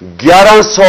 1100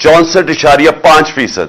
64.5%।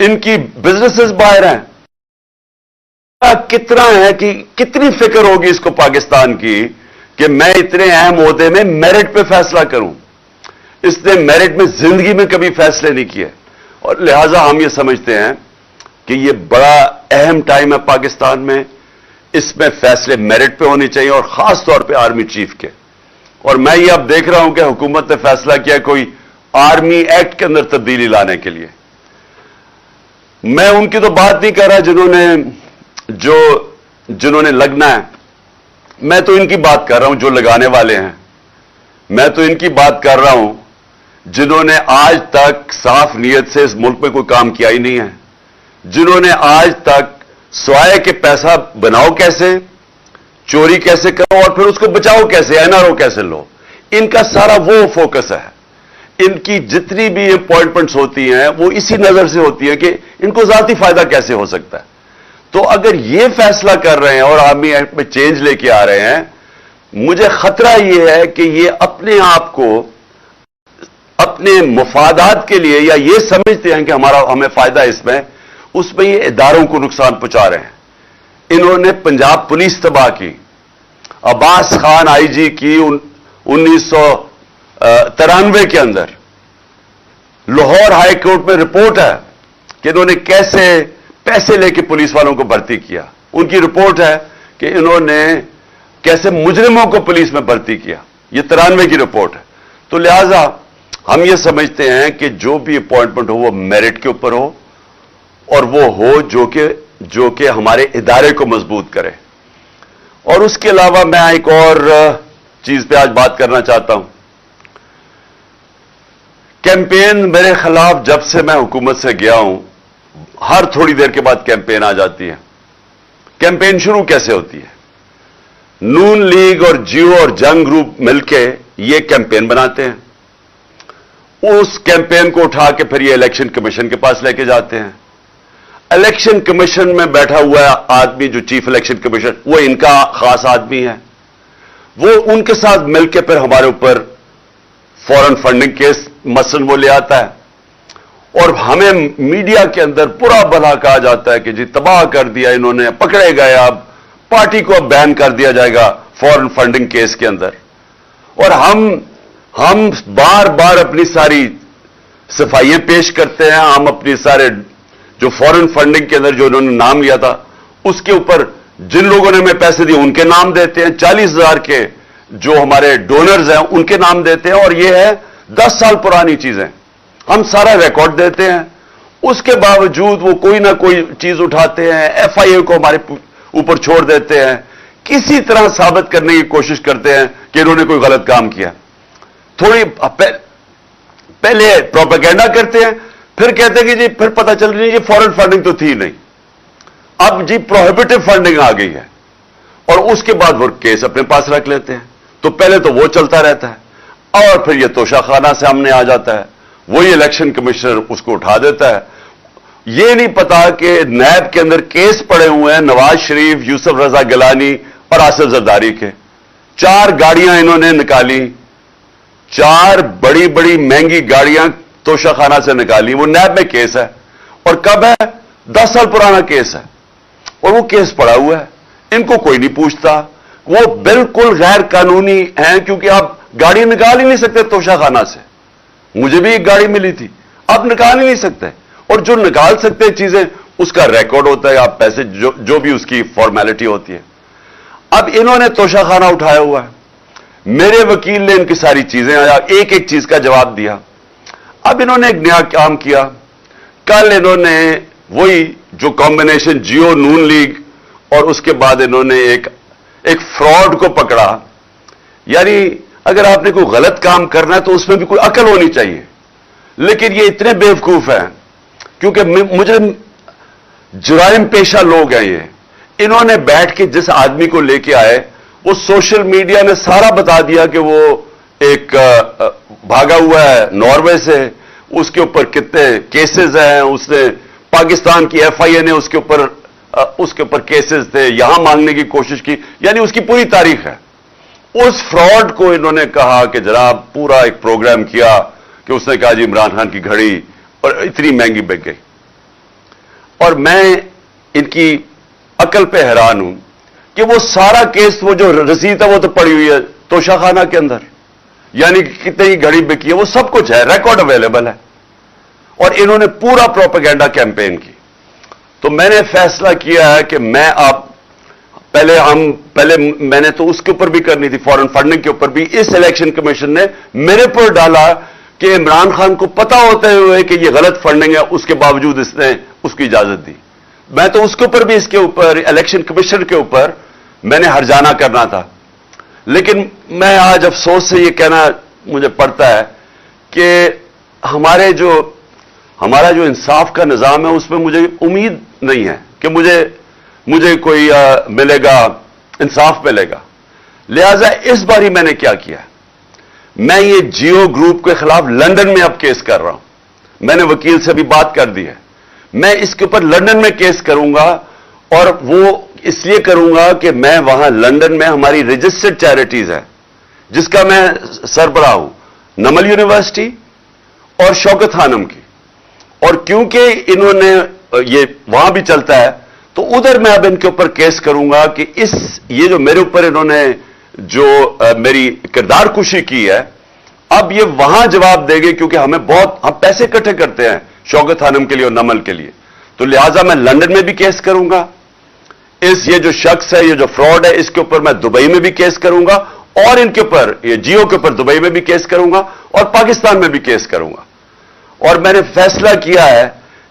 ان کی بزنسز باہر ہیں. کتنا ہے کہ کتنی فکر ہوگی اس کو پاکستان کی کہ میں اتنے اہم عہدے میں میرٹ پہ فیصلہ کروں. اس نے میرٹ میں زندگی میں کبھی فیصلے نہیں کیے, اور لہذا ہم یہ سمجھتے ہیں کہ یہ بڑا اہم ٹائم ہے پاکستان میں. اس میں فیصلے میرٹ پہ ہونے چاہیے, اور خاص طور پہ آرمی چیف کے. اور میں یہ اب دیکھ رہا ہوں کہ حکومت نے فیصلہ کیا کوئی آرمی ایکٹ کے اندر تبدیلی لانے کے لیے. میں ان کی تو بات نہیں کر رہا جنہوں نے لگنا ہے, میں تو ان کی بات کر رہا ہوں جو لگانے والے ہیں. میں تو ان کی بات کر رہا ہوں جنہوں نے آج تک صاف نیت سے اس ملک میں کوئی کام کیا ہی نہیں ہے, جنہوں نے آج تک سوائے کہ پیسہ بناؤ کیسے, چوری کیسے کرو, اور پھر اس کو بچاؤ کیسے, NRO کیسے لو, ان کا سارا وہ فوکس ہے. ان کی جتنی بھی اپوائنٹمنٹس ہوتی ہیں وہ اسی نظر سے ہوتی ہیں کہ ان کو ذاتی فائدہ کیسے ہو سکتا ہے. تو اگر یہ فیصلہ کر رہے ہیں اور آرمی ایکٹ میں چینج لے کے آ رہے ہیں, مجھے خطرہ یہ ہے کہ یہ اپنے آپ کو اپنے مفادات کے لیے, یا یہ سمجھتے ہیں کہ ہمیں فائدہ اس میں یہ اداروں کو نقصان پہنچا رہے ہیں. انہوں نے پنجاب پولیس تباہ کی, عباس خان آئی جی کی 1993 کے اندر. لاہور ہائی کورٹ میں رپورٹ ہے کہ انہوں نے کیسے پیسے لے کے پولیس والوں کو بھرتی کیا. ان کی رپورٹ ہے کہ انہوں نے کیسے مجرموں کو پولیس میں بھرتی کیا. یہ 93 کی رپورٹ ہے. تو لہذا ہم یہ سمجھتے ہیں کہ جو بھی اپوائنٹمنٹ ہو وہ میرٹ کے اوپر ہو, اور وہ ہو جو کہ ہمارے ادارے کو مضبوط کرے. اور اس کے علاوہ میں ایک اور چیز پہ آج بات کرنا چاہتا ہوں. کیمپین میرے خلاف جب سے میں حکومت سے گیا ہوں, ہر تھوڑی دیر کے بعد کیمپین آ جاتی ہے. کیمپین شروع کیسے ہوتی ہے؟ نون لیگ اور جیو اور جنگ گروپ مل کے یہ کیمپین بناتے ہیں. اس کیمپین کو اٹھا کے پھر یہ الیکشن کمیشن کے پاس لے کے جاتے ہیں. الیکشن کمیشن میں بیٹھا ہوا آدمی جو چیف الیکشن کمیشن, وہ ان کا خاص آدمی ہے. وہ ان کے ساتھ مل کے پھر ہمارے اوپر فورن فنڈنگ کیس مثلاً وہ لے آتا ہے, اور ہمیں میڈیا کے اندر برا بھلا کہا جاتا ہے کہ جی تباہ کر دیا انہوں نے, پکڑے گئے, اب پارٹی کو اب بین کر دیا جائے گا فورن فنڈنگ کیس کے اندر. اور ہم بار بار اپنی ساری صفائیاں پیش کرتے ہیں. ہم اپنی سارے جو فورن فنڈنگ کے اندر جو انہوں نے نام لیا تھا اس کے اوپر جن لوگوں نے ہمیں پیسے دیے ان کے نام دیتے ہیں. 40,000 کے جو ہمارے ڈونرز ہیں ان کے نام دیتے ہیں, اور یہ ہے 10 سال پرانی چیزیں. ہم سارا ریکارڈ دیتے ہیں. اس کے باوجود وہ کوئی نہ کوئی چیز اٹھاتے ہیں, FIA کو ہمارے اوپر چھوڑ دیتے ہیں, کسی طرح ثابت کرنے کی کوشش کرتے ہیں کہ انہوں نے کوئی غلط کام کیا. تھوڑی پہلے پروپیگنڈا کرتے ہیں, پھر کہتے ہیں کہ جی پھر پتہ چل رہی ہے یہ فورن فنڈنگ تو تھی نہیں, اب جی پروہیبٹو فنڈنگ آ گئی ہے, اور اس کے بعد وہ کیس اپنے پاس رکھ لیتے ہیں. تو پہلے تو وہ چلتا رہتا ہے, اور پھر یہ توشہ خانہ سامنے آ جاتا ہے, وہی الیکشن کمشنر اس کو اٹھا دیتا ہے. یہ نہیں پتا کہ نیب کے اندر کیس پڑے ہوئے ہیں نواز شریف, یوسف رضا گیلانی اور آصف زرداری کے. 4 گاڑیاں انہوں نے نکالی, 4 بڑی بڑی مہنگی گاڑیاں توشہ خانہ سے نکالی. وہ نیب میں کیس ہے, اور کب ہے؟ 10 سال پرانا کیس ہے, اور وہ کیس پڑا ہوا ہے. ان کو کوئی نہیں پوچھتا. وہ بالکل غیر قانونی ہیں, کیونکہ آپ گاڑی نکال ہی نہیں سکتے توشہ خانہ سے. مجھے بھی ایک گاڑی ملی تھی, آپ نکال ہی نہیں سکتے. اور جو نکال سکتے چیزیں اس کا ریکارڈ ہوتا ہے, آپ پیسے جو بھی اس کی فارمیلٹی ہوتی ہے. اب انہوں نے توشہ خانہ اٹھایا ہوا ہے. میرے وکیل نے ان کی ساری چیزیں ایک ایک چیز کا جواب دیا. اب انہوں نے ایک نیا کام کیا. کل انہوں نے وہی جو کمبینیشن جیو نون لیگ, اور اس کے بعد انہوں نے ایک فراڈ کو پکڑا. یعنی اگر آپ نے کوئی غلط کام کرنا ہے تو اس میں بھی کوئی عقل ہونی چاہیے. لیکن یہ اتنے بیوقوف ہیں, کیونکہ مجھے جرائم پیشہ لوگ ہیں یہ. انہوں نے بیٹھ کے جس آدمی کو لے کے آئے, وہ سوشل میڈیا نے سارا بتا دیا کہ وہ ایک بھاگا ہوا ہے ناروے سے, اس کے اوپر کتنے کیسز ہیں, اس نے پاکستان کی FIA نے اس کے اوپر کیسز تھے, یہاں مانگنے کی کوشش کی. یعنی اس کی پوری تاریخ ہے. اس فراڈ کو انہوں نے کہا کہ جناب پورا ایک پروگرام کیا کہ اس نے کہا جی عمران خان کی گھڑی اور اتنی مہنگی بک گئی. اور میں ان کی عقل پہ حیران ہوں کہ وہ سارا کیس، وہ جو رسید ہے وہ تو پڑی ہوئی ہے توشہ خانہ کے اندر، یعنی کتنے کی گھڑی بکی ہے، وہ سب کچھ ہے، ریکارڈ اویلیبل ہے، اور انہوں نے پورا پروپیگنڈا کیمپین کی. تو میں نے فیصلہ کیا ہے کہ میں پہلے میں نے تو اس کے اوپر بھی کرنی تھی، فورن فنڈنگ کے اوپر بھی. اس الیکشن کمیشن نے میرے پر ڈالا کہ عمران خان کو پتا ہوتے ہوئے کہ یہ غلط فنڈنگ ہے، اس کے باوجود اس نے اس کی اجازت دی. میں تو اس کے اوپر بھی، اس کے اوپر الیکشن کمیشن کے اوپر میں نے ہرجانہ کرنا تھا. لیکن میں آج افسوس سے یہ کہنا مجھے پڑتا ہے کہ ہمارا جو انصاف کا نظام ہے اس میں مجھے امید نہیں ہے کہ مجھے کوئی ملے گا، انصاف ملے گا. لہذا اس باری میں نے کیا کیا، میں یہ جیو گروپ کے خلاف لندن میں اب کیس کر رہا ہوں. میں نے وکیل سے بھی بات کر دی ہے. میں اس کے اوپر لندن میں کیس کروں گا، اور وہ اس لیے کروں گا کہ میں وہاں لندن میں ہماری رجسٹرڈ چیریٹیز ہے جس کا میں سربراہ ہوں، نمل یونیورسٹی اور شوکت خانم کی، اور کیونکہ انہوں نے یہ وہاں بھی چلتا ہے تو ادھر میں اب ان کے اوپر کیس کروں گا کہ یہ جو میرے اوپر انہوں نے جو میری کردار کشی کی ہے، اب یہ وہاں جواب دے گے، کیونکہ ہم پیسے اکٹھے کرتے ہیں شوکت خانم کے لیے اور نمل کے لیے. تو لہٰذا میں لندن میں بھی کیس کروں گا. یہ جو شخص ہے، یہ جو فراڈ ہے، اس کے اوپر میں دبئی میں بھی کیس کروں گا، اور ان کے اوپر یہ جیو کے اوپر دبئی میں بھی کیس کروں گا، اور پاکستان میں بھی کیس کروں گا. اور میں نے فیصلہ کیا ہے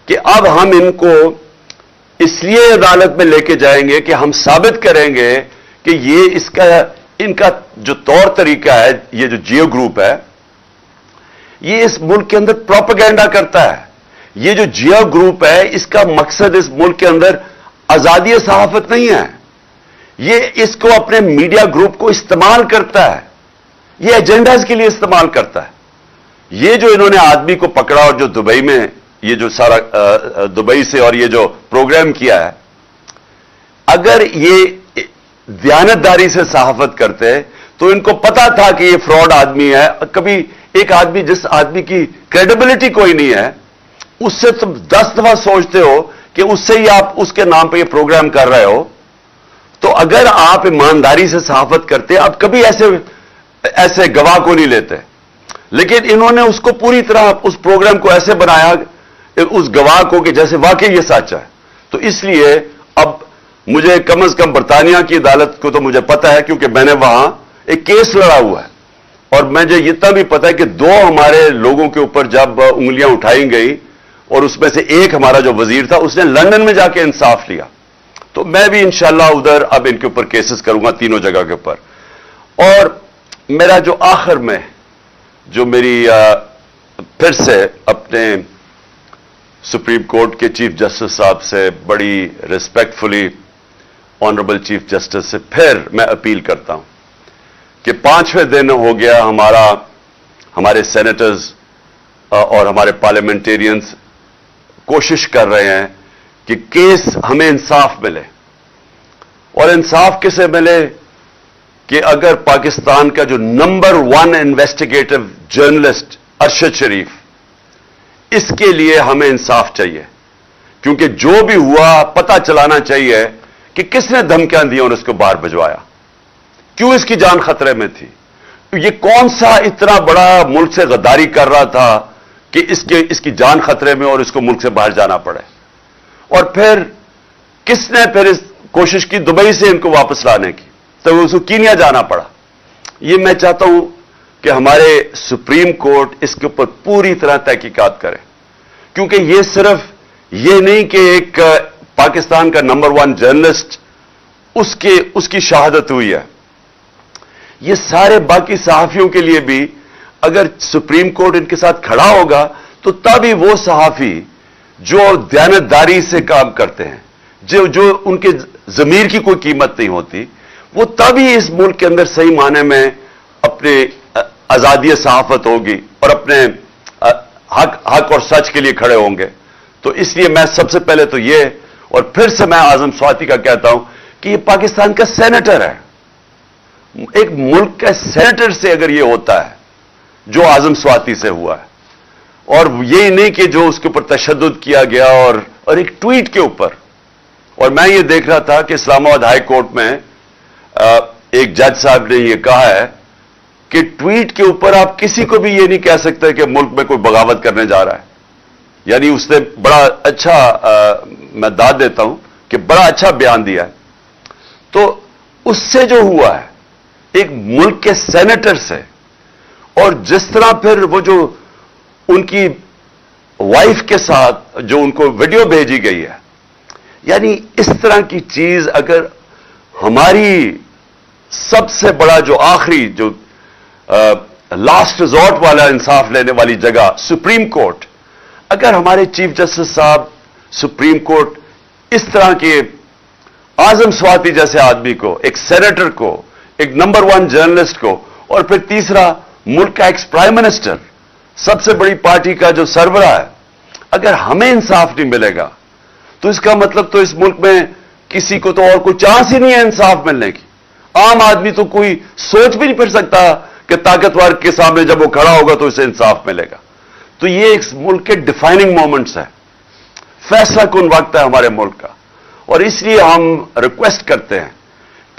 کہ اب ہم ان کو اس لیے عدالت میں لے کے جائیں گے کہ ہم ثابت کریں گے کہ ان کا جو طور طریقہ ہے، یہ جو جیو گروپ ہے، یہ اس ملک کے اندر پروپیگنڈا کرتا ہے. یہ جو جیو گروپ ہے، اس کا مقصد اس ملک کے اندر آزادی صحافت نہیں ہے. یہ اس کو اپنے میڈیا گروپ کو استعمال کرتا ہے، یہ ایجنڈاز کے لیے استعمال کرتا ہے. یہ جو انہوں نے آدمی کو پکڑا اور جو دبئی میں یہ جو سارا دبئی سے اور یہ جو پروگرام کیا ہے، اگر یہ دیانتداری سے صحافت کرتے تو ان کو پتا تھا کہ یہ فراڈ آدمی ہے. کبھی ایک آدمی، جس آدمی کی کریڈیبلٹی کوئی نہیں ہے، اس سے تم 10 دفعہ سوچتے ہو کہ اس سے ہی آپ اس کے نام پہ یہ پروگرام کر رہے ہو. تو اگر آپ ایمانداری سے صحافت کرتے، آپ کبھی ایسے گواہ کو نہیں لیتے. لیکن انہوں نے اس کو پوری طرح اس پروگرام کو ایسے بنایا اس گواہ کو کہ جیسے واقعی یہ سچ ہے. تو اس لیے اب مجھے کم از کم برطانیہ کی عدالت کو تو مجھے پتا ہے، کیونکہ میں نے وہاں ایک کیس لڑا ہوا ہے، اور مجھے اتنا بھی پتا ہے کہ 2 ہمارے لوگوں کے اوپر جب انگلیاں اٹھائی گئی، اور اس میں سے ایک ہمارا جو وزیر تھا، اس نے لندن میں جا کے انصاف لیا. تو میں بھی انشاءاللہ ادھر اب ان کے اوپر کیسز کروں گا تینوں جگہ کے اوپر. اور میرا جو آخر میں جو میری پھر سے اپنے سپریم کورٹ کے چیف جسٹس صاحب سے بڑی ریسپیکٹفلی، آنریبل چیف جسٹس سے پھر میں اپیل کرتا ہوں کہ 5ویں دن ہو گیا ہمارے سینیٹرز اور ہمارے پارلیمنٹیرینز کوشش کر رہے ہیں کہ کیس ہمیں انصاف ملے. اور انصاف کسے ملے کہ اگر پاکستان کا جو نمبر 1 انویسٹیگیٹو جرنلسٹ ارشد شریف، اس کے لیے ہمیں انصاف چاہیے. کیونکہ جو بھی ہوا پتہ چلانا چاہیے کہ کس نے دھمکیاں دی اور اس کو باہر بھجوایا، کیوں اس کی جان خطرے میں تھی، یہ کون سا اتنا بڑا ملک سے غداری کر رہا تھا کہ اس کی جان خطرے میں اور اس کو ملک سے باہر جانا پڑے. اور پھر کس نے پھر اس کوشش کی دبئی سے ان کو واپس لانے کی، تو اس کو کینیا جانا پڑا. یہ میں چاہتا ہوں کہ ہمارے سپریم کورٹ اس کے اوپر پوری طرح تحقیقات کرے، کیونکہ یہ صرف یہ نہیں کہ ایک پاکستان کا نمبر 1 جرنلسٹ اس کی شہادت ہوئی ہے، یہ سارے باقی صحافیوں کے لیے بھی اگر سپریم کورٹ ان کے ساتھ کھڑا ہوگا تو تبھی وہ صحافی جو دیانتداری سے کام کرتے ہیں، جو ان کے ضمیر کی کوئی قیمت نہیں ہوتی، وہ تبھی اس ملک کے اندر صحیح معنی میں اپنے آزادی صحافت ہوگی اور اپنے حق اور سچ کے لیے کھڑے ہوں گے. تو اس لیے میں سب سے پہلے تو یہ، اور پھر سے میں اعظم سواتی کا کہتا ہوں کہ یہ پاکستان کا سینیٹر ہے. ایک ملک کا سینیٹر سے اگر یہ ہوتا ہے جو اعظم سواتی سے ہوا ہے، اور یہی نہیں کہ جو اس کے اوپر تشدد کیا گیا اور اور ایک ٹویٹ کے اوپر. اور میں یہ دیکھ رہا تھا کہ اسلام آباد ہائی کورٹ میں ایک جج صاحب نے یہ کہا ہے کہ ٹویٹ کے اوپر آپ کسی کو بھی یہ نہیں کہہ سکتے کہ ملک میں کوئی بغاوت کرنے جا رہا ہے. یعنی اس نے بڑا اچھا میں داد دیتا ہوں کہ بڑا اچھا بیان دیا ہے. تو اس سے جو ہوا ہے ایک ملک کے سینیٹر سے, اور جس طرح پھر وہ جو ان کی وائف کے ساتھ جو ان کو ویڈیو بھیجی گئی ہے, یعنی اس طرح کی چیز اگر ہماری سب سے بڑا جو آخری جو لاسٹ ریزورٹ والا انصاف لینے والی جگہ سپریم کورٹ, اگر ہمارے چیف جسٹس صاحب سپریم کورٹ اس طرح کے اعظم سواتی جیسے آدمی کو, ایک سینیٹر کو, ایک نمبر 1 جرنلسٹ کو, اور پھر تیسرا ملک کا ایکس پرائم منسٹر, سب سے بڑی پارٹی کا جو سربراہ ہے, اگر ہمیں انصاف نہیں ملے گا تو اس کا مطلب تو اس ملک میں کسی کو تو اور کوئی چانس ہی نہیں ہے انصاف ملنے کی. عام آدمی تو کوئی سوچ بھی نہیں پھر سکتا کہ طاقتور کے سامنے جب وہ کھڑا ہوگا تو اسے انصاف ملے گا. تو یہ ایک ملک کے ڈیفائننگ مومنٹس ہیں, فیصلہ کن وقت ہے ہمارے ملک کا. اور اس لیے ہم ریکویسٹ کرتے ہیں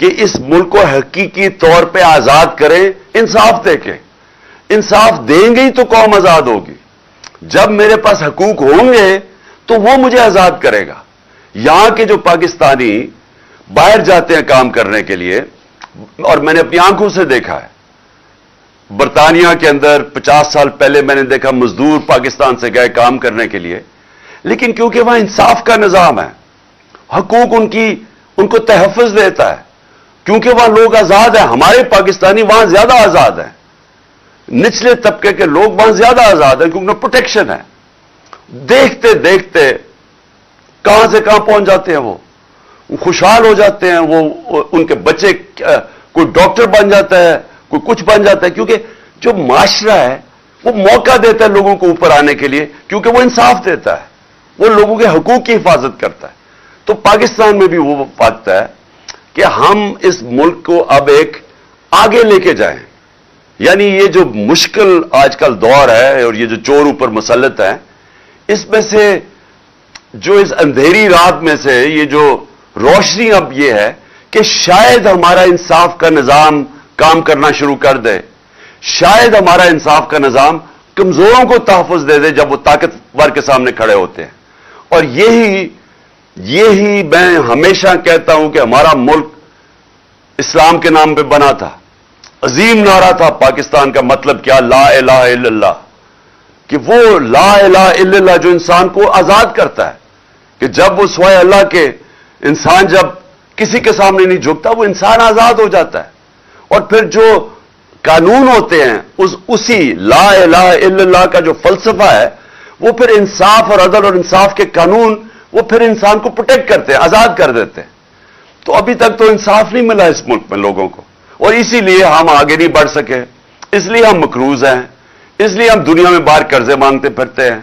کہ اس ملک کو حقیقی طور پہ آزاد کریں, انصاف دے کے. انصاف دیں گے ہی تو قوم آزاد ہوگی. جب میرے پاس حقوق ہوں گے تو وہ مجھے آزاد کرے گا. یہاں کے جو پاکستانی باہر جاتے ہیں کام کرنے کے لیے, اور میں نے اپنی آنکھوں سے دیکھا ہے, برطانیہ کے اندر 50 سال پہلے میں نے دیکھا مزدور پاکستان سے گئے کام کرنے کے لیے, لیکن کیونکہ وہاں انصاف کا نظام ہے, حقوق ان کو تحفظ دیتا ہے, کیونکہ وہاں لوگ آزاد ہیں. ہمارے پاکستانی وہاں زیادہ آزاد ہیں, نچلے طبقے کے لوگ وہاں زیادہ آزاد ہیں کیونکہ پروٹیکشن ہے. دیکھتے دیکھتے کہاں سے کہاں پہنچ جاتے ہیں, وہ خوشحال ہو جاتے ہیں, وہ ان کے بچے کوئی ڈاکٹر بن جاتا ہے, کوئی کچھ بن جاتا ہے, کیونکہ جو معاشرہ ہے وہ موقع دیتا ہے لوگوں کو اوپر آنے کے لیے, کیونکہ وہ انصاف دیتا ہے, وہ لوگوں کے حقوق کی حفاظت کرتا ہے. تو پاکستان میں بھی وہ وقت ہے کہ ہم اس ملک کو اب ایک آگے لے کے جائیں. یعنی یہ جو مشکل آج کل دور ہے اور یہ جو چور اوپر مسلط ہے, اس میں سے جو اس اندھیری رات میں سے یہ جو روشنی اب یہ ہے کہ شاید ہمارا انصاف کا نظام کام کرنا شروع کر دے, شاید ہمارا انصاف کا نظام کمزوروں کو تحفظ دے دے جب وہ طاقتور کے سامنے کھڑے ہوتے ہیں. اور یہی میں ہمیشہ کہتا ہوں کہ ہمارا ملک اسلام کے نام پہ بنا تھا. عظیم نعرہ تھا پاکستان کا مطلب کیا, لا الہ الا اللہ, کہ وہ لا الہ الا اللہ جو انسان کو آزاد کرتا ہے, کہ جب وہ سوائے اللہ کے انسان جب کسی کے سامنے نہیں جھکتا وہ انسان آزاد ہو جاتا ہے. اور پھر جو قانون ہوتے ہیں اسی لا الہ الا اللہ کا جو فلسفہ ہے وہ پھر انصاف اور عدل اور انصاف کے قانون وہ پھر انسان کو پروٹیکٹ کرتے ہیں, آزاد کر دیتے ہیں. تو ابھی تک تو انصاف نہیں ملا اس ملک میں لوگوں کو, اور اسی لیے ہم آگے نہیں بڑھ سکے, اس لیے ہم مقروض ہیں, اس لیے ہم دنیا میں باہر قرضے مانگتے پھرتے ہیں,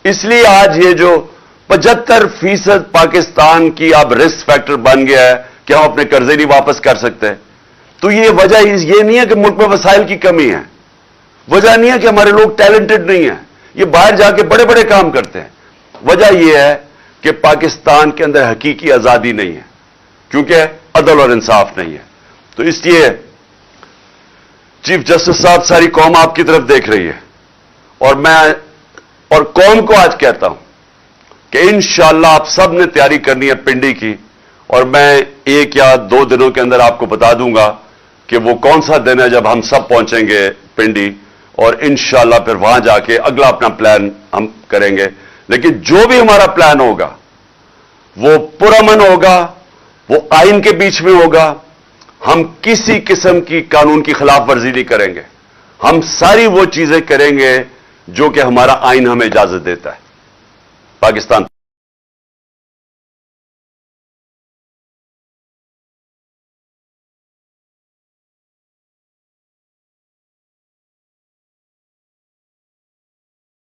اس لیے آج یہ جو 75% پاکستان کی اب رسک فیکٹر بن گیا ہے کہ ہم اپنے قرضے نہیں واپس کر سکتے. تو یہ وجہ یہ نہیں ہے کہ ملک میں وسائل کی کمی ہے, وجہ نہیں ہے کہ ہمارے لوگ ٹیلنٹڈ نہیں ہیں, یہ باہر جا کے بڑے بڑے کام کرتے ہیں. وجہ یہ ہے کہ پاکستان کے اندر حقیقی آزادی نہیں ہے, کیونکہ عدل اور انصاف نہیں ہے. تو اس لیے چیف جسٹس صاحب ساری قوم آپ کی طرف دیکھ رہی ہے, اور میں اور قوم کو آج کہتا ہوں کہ انشاءاللہ آپ سب نے تیاری کرنی ہے پنڈی کی, اور میں 1 یا 2 دنوں کے اندر آپ کو بتا دوں گا کہ وہ کون سا دن ہے جب ہم سب پہنچیں گے پنڈی, اور انشاءاللہ پھر وہاں جا کے اگلا اپنا پلان ہم کریں گے. لیکن جو بھی ہمارا پلان ہوگا وہ پرامن ہوگا, وہ آئین کے بیچ میں ہوگا, ہم کسی قسم کی قانون کی خلاف ورزی نہیں کریں گے, ہم ساری وہ چیزیں کریں گے جو کہ ہمارا آئین ہمیں اجازت دیتا ہے. پاکستان